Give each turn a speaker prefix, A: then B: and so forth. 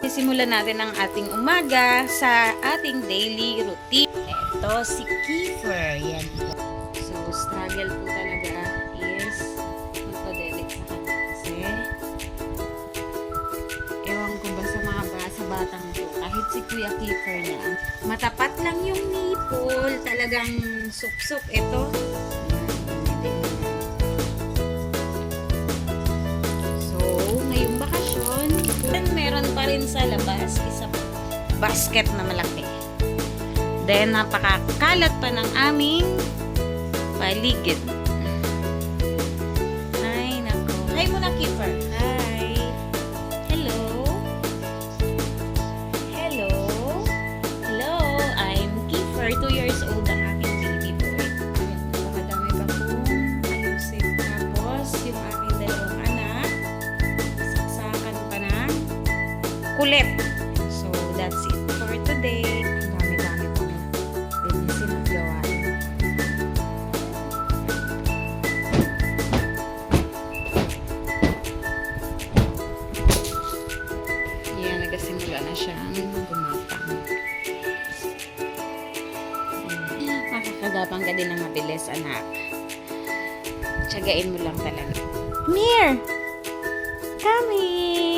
A: Simulan natin ang ating umaga sa ating daily routine. Ito si Kiefer. Yan po. So, struggle po talaga is magpa-delete sa kanya. Kasi, ewan ko ba sa batang to. Kahit si Kuya Kiefer niya, matapat lang yung nipple. Talagang suksok ito. Meron pa rin sa labas isang basket na malaki. Then napakakalat pa ng aming paligid. Ay nako. Hi muna Kiefer. Hi. Hello. Hello. Hello. I'm Kiefer. 2 years old ang aking baby boy. Napakadami pa pong ayusin. Tapos yung aking dalawang anak saksakan pa ng kulit. So, that's it for today. Ang dami-dami pong linisin at gawain. Yan, nagasimula na siyang gumatang. Makakagapang ka din ng mabilis, anak. Tiyagain mo lang talaga. Come here! Come here!